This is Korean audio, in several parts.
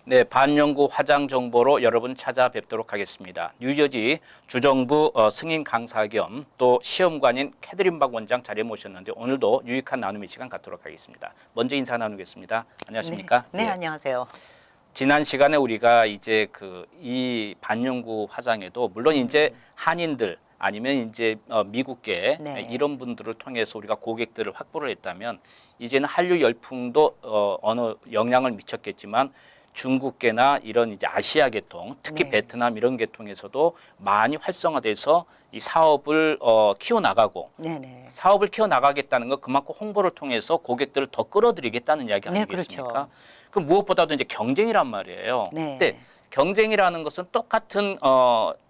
네, 반영구 화장 정보로 여러분 찾아뵙도록 하겠습니다. 뉴저지 주정부 승인 강사 겸 또 시험관인 캐드린 박 원장 자리에 모셨는데 오늘도 유익한 나눔의 시간 갖도록 하겠습니다. 먼저 인사 나누겠습니다. 안녕하십니까? 네, 안녕하세요. 지난 시간에 우리가 이제 이 반영구 화장에도 물론 이제 한인들 아니면 이제 미국계 네. 이런 분들을 통해서 우리가 고객들을 확보를 했다면 이제는 한류 열풍도 어느 영향을 미쳤겠지만 중국계나 이런 이제 아시아 계통, 특히 네. 베트남 이런 계통에서도 많이 활성화돼서 이 사업을 키워나가고 네네. 사업을 키워나가겠다는 건 그만큼 홍보를 통해서 고객들을 더 끌어들이겠다는 이야기 네, 아니겠습니까? 그렇죠. 그 무엇보다도 이제 경쟁이란 말이에요. 네. 근데 경쟁이라는 것은 똑같은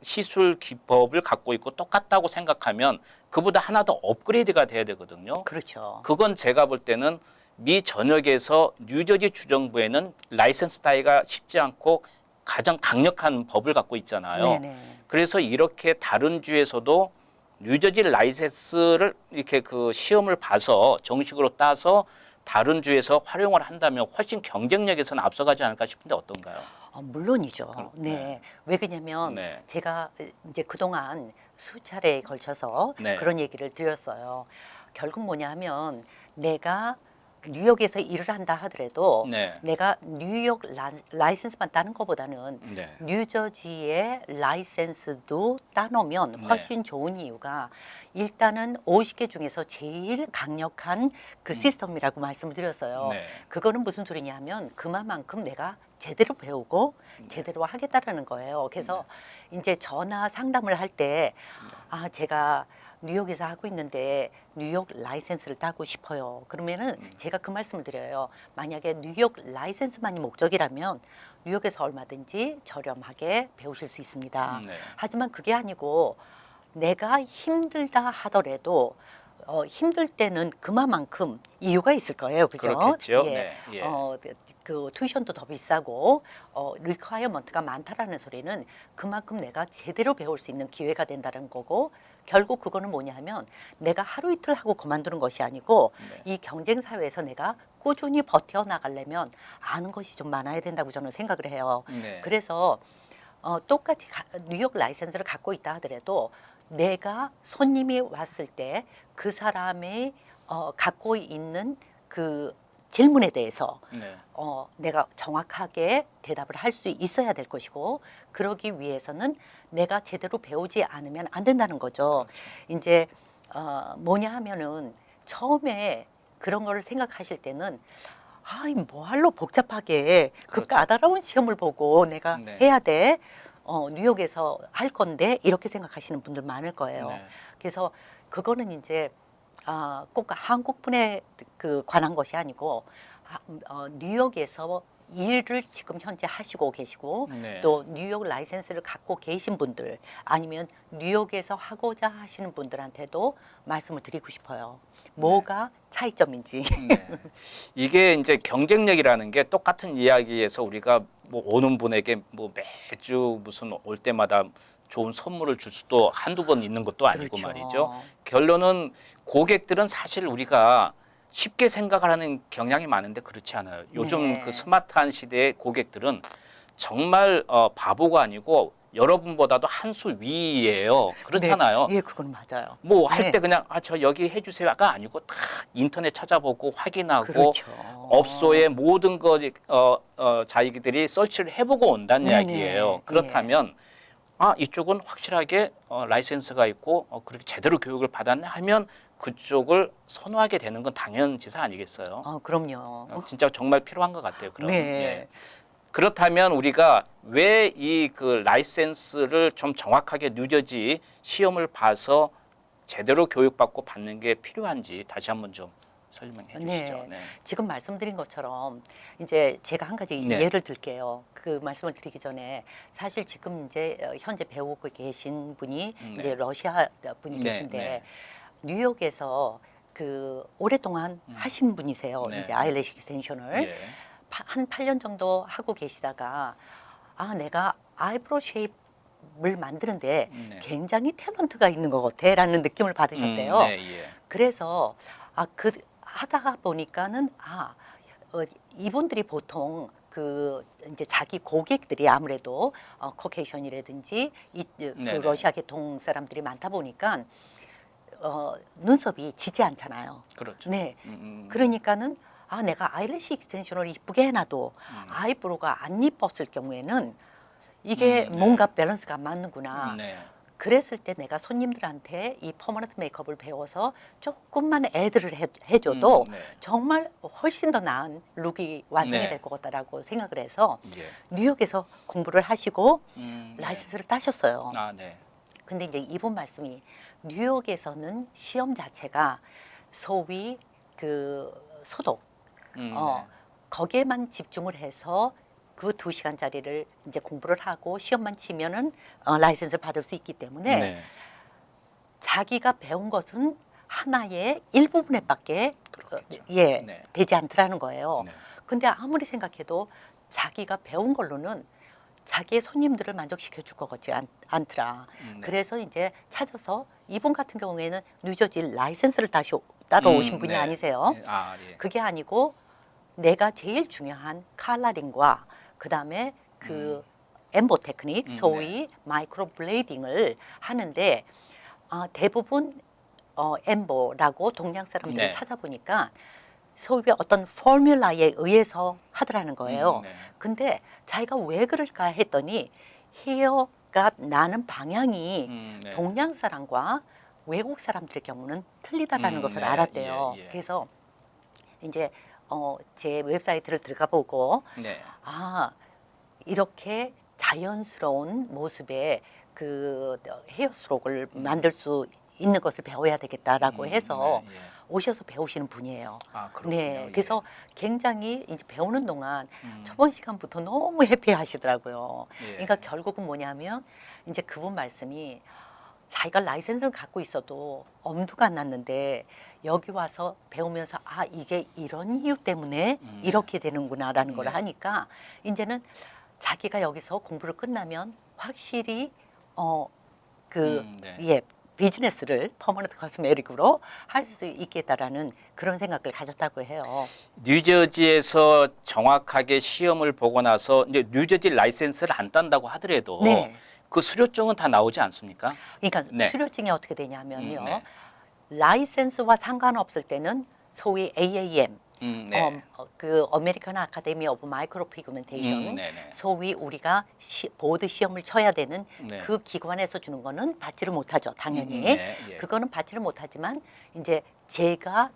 시술 기법을 갖고 있고 똑같다고 생각하면 그보다 하나 더 업그레이드가 돼야 되거든요. 그렇죠. 그건 제가 볼 때는 미 전역에서 뉴저지 주정부에는 라이센스 따위가 쉽지 않고 가장 강력한 법을 갖고 있잖아요. 네네. 그래서 이렇게 다른 주에서도 뉴저지 라이센스를 이렇게 그 시험을 봐서 정식으로 따서 다른 주에서 활용을 한다면 훨씬 경쟁력에서는 앞서가지 않을까 싶은데 어떤가요? 물론이죠. 네. 네. 왜 그러냐면 네. 제가 이제 그동안 수차례에 걸쳐서 네. 그런 얘기를 드렸어요. 결국 뭐냐 하면 내가 뉴욕에서 일을 한다 하더라도 네. 내가 뉴욕 라이센스만 따는 것보다는 네. 뉴저지의 라이센스도 따놓으면 훨씬 좋은 이유가 일단은 50개 중에서 제일 강력한 그 시스템이라고 말씀을 드렸어요. 네. 그거는 무슨 소리냐 하면 그만큼 내가 제대로 배우고 제대로 하겠다라는 거예요. 그래서 이제 전화 상담을 할 때 제가 뉴욕에서 하고 있는데 뉴욕 라이센스를 따고 싶어요. 그러면은 제가 그 말씀을 드려요. 만약에 뉴욕 라이센스만이 목적이라면 뉴욕에서 얼마든지 저렴하게 배우실 수 있습니다. 네. 하지만 그게 아니고 내가 힘들다 하더라도 힘들 때는 그만큼 이유가 있을 거예요. 그죠? 그렇겠죠. 예. 네. 예. 그 튜이션도 더 비싸고 리콰이어먼트가 많다라는 소리는 그만큼 내가 제대로 배울 수 있는 기회가 된다는 거고 결국 그거는 뭐냐 하면 내가 하루 이틀 하고 그만두는 것이 아니고 이 경쟁 사회에서 내가 꾸준히 버텨나가려면 아는 것이 좀 많아야 된다고 저는 생각을 해요. 네. 그래서 똑같이 뉴욕 라이센스를 갖고 있다 하더라도 내가 손님이 왔을 때 그 사람의 갖고 있는 그 질문에 대해서 네. 내가 정확하게 대답을 할 수 있어야 될 것이고 그러기 위해서는 내가 제대로 배우지 않으면 안 된다는 거죠. 이제 뭐냐 하면은 처음에 그런 걸 생각하실 때는 뭐할로 복잡하게 그 그렇죠. 까다로운 시험을 보고 내가 네. 해야 돼. 뉴욕에서 할 건데 이렇게 생각하시는 분들 많을 거예요. 네. 그래서 그거는 이제 꼭 한국 분에 그 관한 것이 아니고 뉴욕에서 일을 지금 현재 하시고 계시고 네. 또 뉴욕 라이센스를 갖고 계신 분들 아니면 뉴욕에서 하고자 하시는 분들한테도 말씀을 드리고 싶어요. 뭐가 차이점인지. 네. 이게 이제 경쟁력이라는 게 똑같은 이야기에서 우리가 뭐 오는 분에게 뭐 매주 무슨 올 때마다 좋은 선물을 줄 수도 한두 번 있는 것도 아니고 그렇죠. 말이죠. 결론은 고객들은 사실 우리가 쉽게 생각을 하는 경향이 많은데 그렇지 않아요. 요즘 네. 그 스마트한 시대의 고객들은 정말 바보가 아니고 여러분보다도 한 수 위예요. 그렇잖아요. 네. 예, 그건 맞아요. 뭐 할 때 네. 그냥 저 여기 해주세요가 아니고 다 인터넷 찾아보고 확인하고 그렇죠. 업소의 모든 거 자기들이 설치를 해보고 온다는 네네. 이야기예요. 그렇다면 이쪽은 확실하게 라이센스가 있고 그렇게 제대로 교육을 받았네 하면 그쪽을 선호하게 되는 건 당연지사 아니겠어요? 그럼요. 진짜 정말 필요한 것 같아요. 그럼. 네. 예. 그렇다면 우리가 왜 이 그 라이센스를 좀 정확하게 뉴저지 시험을 봐서 제대로 교육받고 받는 게 필요한지 다시 한번 좀 설명해 주시죠. 네. 네. 지금 말씀드린 것처럼 이제 제가 한 가지 네. 예를 들게요. 그 말씀을 드리기 전에 사실 지금 이제 현재 배우고 계신 분이 이제 러시아 분이 네, 계신데 네. 뉴욕에서 그 오랫동안 하신 분이세요. 네. 이제 아이래시 익스텐션을 예. 한 8년 정도 하고 계시다가 내가 아이브로우 쉐입을 만드는데 네. 굉장히 탤런트가 있는 것 같아라는 느낌을 받으셨대요. 네, 예. 그래서 하다가 보니까는 이분들이 보통 그 이제 자기 고객들이 아무래도 코케이션이라든지 그 네네. 러시아 계통 사람들이 많다 보니까 눈썹이 지지 않잖아요. 그렇죠. 네. 그러니까는 내가 아이래시 익스텐션을 이쁘게 해놔도 아이브로우가 안 이뻤을 경우에는 이게 네. 뭔가 밸런스가 안 맞는구나. 네. 그랬을 때 내가 손님들한테 이 퍼머넌트 메이크업을 배워서 조금만 애들을 해줘도 네. 정말 훨씬 더 나은 룩이 완성이 네. 될 것 같다라고 생각을 해서 예. 뉴욕에서 공부를 하시고 네. 라이센스를 따셨어요. 아, 네. 근데 이제 이분 말씀이 뉴욕에서는 시험 자체가 소위 그 소독 네. 거기에만 집중을 해서 그 2시간짜리를 이제 공부를 하고 시험만 치면은 라이센스를 받을 수 있기 때문에 네. 자기가 배운 것은 하나의 일부분에밖에 그렇겠죠. 예 네. 되지 않더라는 거예요. 네. 근데 아무리 생각해도 자기가 배운 걸로는 자기의 손님들을 만족시켜 줄 것 같지 않더라. 네. 그래서 이제 찾아서 이분 같은 경우에는 뉴저지 라이센스를 따러 오신 분이 네. 아니세요. 네. 아, 예. 그게 아니고 내가 제일 중요한 칼라링과 그다음에 그 엠보 테크닉 소위 마이크로 블레이딩을 하는데 대부분 엠보라고 동양 사람들을 네. 찾아보니까 소위 어떤 포뮬라에 의해서 하더라는 거예요. 네. 근데 자기가 왜 그럴까 했더니 헤어가 나는 방향이 네. 동양 사람과 외국 사람들의 경우는 틀리다라는 것을 네. 알았대요. 예, 예. 그래서 이제 제 웹사이트를 들어가 보고 네. 이렇게 자연스러운 모습의 그 헤어스트록을 만들 수 있는 것을 배워야 되겠다라고 해서 네. 예. 오셔서 배우시는 분이에요. 아, 그렇군요. 네, 예. 그래서 굉장히 이제 배우는 동안 저번 시간부터 너무 해피하시더라고요. 예. 그러니까 결국은 뭐냐면 이제 그분 말씀이 자기가 라이센스를 갖고 있어도 엄두가 안 났는데 여기 와서 배우면서 이게 이런 이유 때문에 이렇게 되는구나라는 걸 네. 하니까 이제는 자기가 여기서 공부를 끝나면 확실히 네. 예, 비즈니스를 퍼머넌트 코스메틱으로 할 수 있겠다라는 그런 생각을 가졌다고 해요. 뉴저지에서 정확하게 시험을 보고 나서 이제 뉴저지 라이센스를 안 딴다고 하더라도 네. 그 수료증은 다 나오지 않습니까? 그러니까 네. 수료증이 어떻게 되냐면요. 네. 라이센스와 상관없을 때는 소위 AAM 네. 그 어메리칸 아카데미 오브 마이크로 피그멘테이션 네네. 소위 우리가 보드 시험을 쳐야 되는 네. 그 기관에서 주는 거는 받지를 못하죠. 당연히. 네, 예. 그거는 받지를 못하지만 이제 제가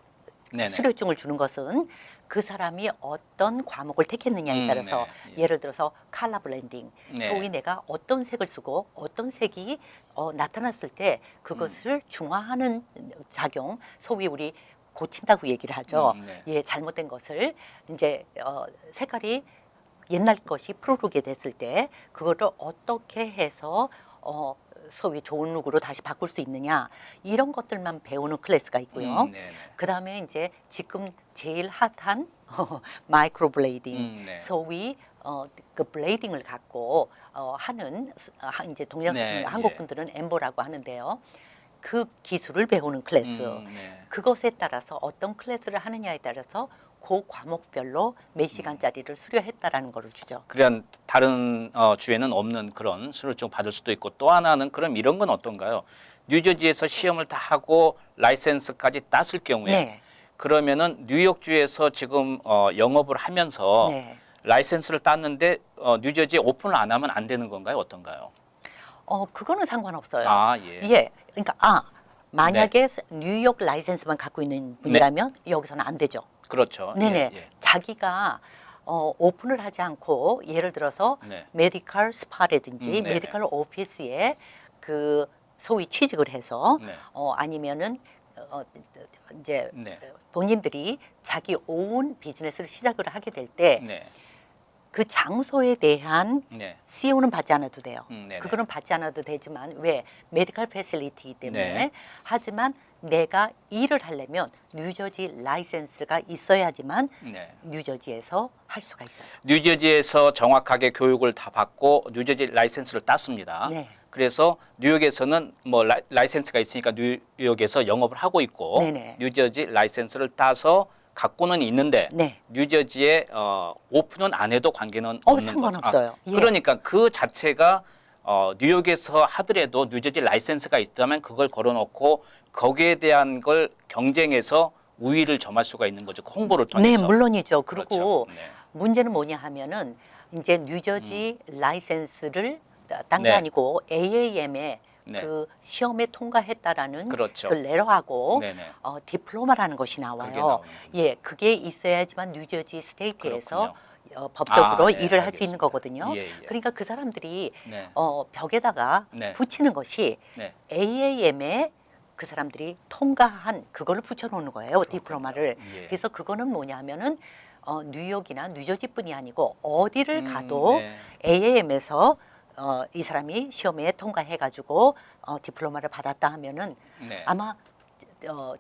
네네. 수료증을 주는 것은 그 사람이 어떤 과목을 택했느냐에 따라서 네, 예. 예를 들어서 컬러 블렌딩 네. 소위 내가 어떤 색을 쓰고 어떤 색이 나타났을 때 그것을 중화하는 작용 소위 우리 고친다고 얘기를 하죠. 네. 예, 잘못된 것을 이제 색깔이 옛날 것이 푸르르게 됐을 때 그거를 어떻게 해서 소위 좋은 룩으로 다시 바꿀 수 있느냐 이런 것들만 배우는 클래스가 있고요. 네네. 그다음에 이제 지금 제일 핫한 마이크로 블레이딩 네. 소위 그 블레이딩을 갖고 하는 이제 동양 네, 한국 예. 분들은 엠보라고 하는데요. 그 기술을 배우는 클래스. 네. 그것에 따라서 어떤 클래스를 하느냐에 따라서 그 과목별로 몇 시간짜리를 수료했다라는 거를 주죠. 그런 다른 주에는 없는 그런 수료증 받을 수도 있고 또 하나는 그럼 이런 건 어떤가요? 뉴저지에서 시험을 다 하고 라이센스까지 땄을 경우에 네. 그러면은 뉴욕주에서 지금 영업을 하면서 네. 라이센스를 땄는데 뉴저지에 오픈을 안 하면 안 되는 건가요? 어떤가요? 그거는 상관없어요. 아, 예. 예. 그러니까 만약에 뉴욕 라이센스만 갖고 있는 분이라면 여기서는 안 되죠. 그렇죠. 네네. 예, 예. 자기가 오픈을 하지 않고 예를 들어서 네. 메디컬 스파라든지 네네. 메디컬 오피스에 그 소위 취직을 해서 네. 아니면은 이제 네. 본인들이 자기 온 비즈니스를 시작을 하게 될 때 그 네. 장소에 대한 네. CO는 받지 않아도 돼요. 네네. 그거는 받지 않아도 되지만 왜 메디컬 패실리티이기 때문에 네. 하지만 내가 일을 하려면 뉴저지 라이센스가 있어야지만 네. 뉴저지에서 할 수가 있어요. 뉴저지에서 정확하게 교육을 다 받고 뉴저지 라이센스를 땄습니다. 네. 그래서 뉴욕에서는 뭐 라이센스가 있으니까 뉴욕에서 영업을 하고 있고 네네. 뉴저지 라이센스를 따서 갖고는 있는데 네. 뉴저지에 오픈은 안 해도 관계는 없는 상관없어요. 거죠. 예. 그러니까 그 자체가 뉴욕에서 하더라도 뉴저지 라이센스가 있다면 그걸 걸어놓고 거기에 대한 걸 경쟁해서 우위를 점할 수가 있는 거죠. 홍보를 통해서. 네, 물론이죠. 그리고 그렇죠. 네. 문제는 뭐냐 하면은 이제 뉴저지 라이센스를 딴 게 네. 아니고 AAM에 네. 그 시험에 통과했다라는 그렇죠. 그 레터하고 네네. 디플로마라는 것이 그게 나와요. 나오는군요. 예, 그게 있어야지만 뉴저지 스테이트에서 법적으로 네, 일을 할 수 있는 알겠습니다. 거거든요. 예, 예. 그러니까 그 사람들이 네. 벽에다가 네. 붙이는 것이 네. AAM에 그 사람들이 통과한 그거를 붙여놓는 거예요. 디플로마를. 예. 그래서 그거는 뭐냐면은 뉴욕이나 뉴저지뿐이 아니고 어디를 가도 네. AAM에서 이 사람이 시험에 통과해가지고 디플로마를 받았다 하면은 네. 아마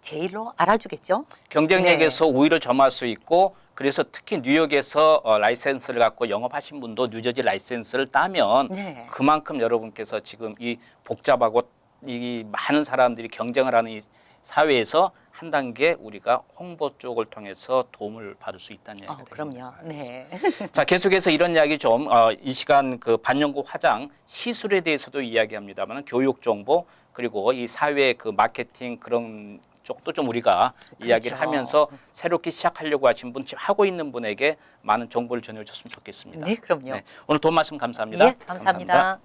제일로 알아주겠죠. 경쟁력에서 우위를 점할 수 있고 그래서 특히 뉴욕에서 라이센스를 갖고 영업하신 분도 뉴저지 라이센스를 따면 네. 그만큼 여러분께서 지금 이 복잡하고 이 많은 사람들이 경쟁을 하는 이 사회에서 한 단계 우리가 홍보 쪽을 통해서 도움을 받을 수 있다는 얘기가 됩니다. 그럼요. 네. 자, 계속해서 이런 이야기 좀 이 시간 그 반영구 화장 시술에 대해서도 이야기합니다만 교육 정보 그리고 이 사회 그 마케팅 그런 쪽도 좀 우리가 그렇죠. 이야기를 하면서 새롭게 시작하려고 하신 분, 지금 하고 있는 분에게 많은 정보를 전해주셨으면 좋겠습니다. 네, 그럼요. 오늘 도움 말씀 감사합니다. 예, 감사합니다.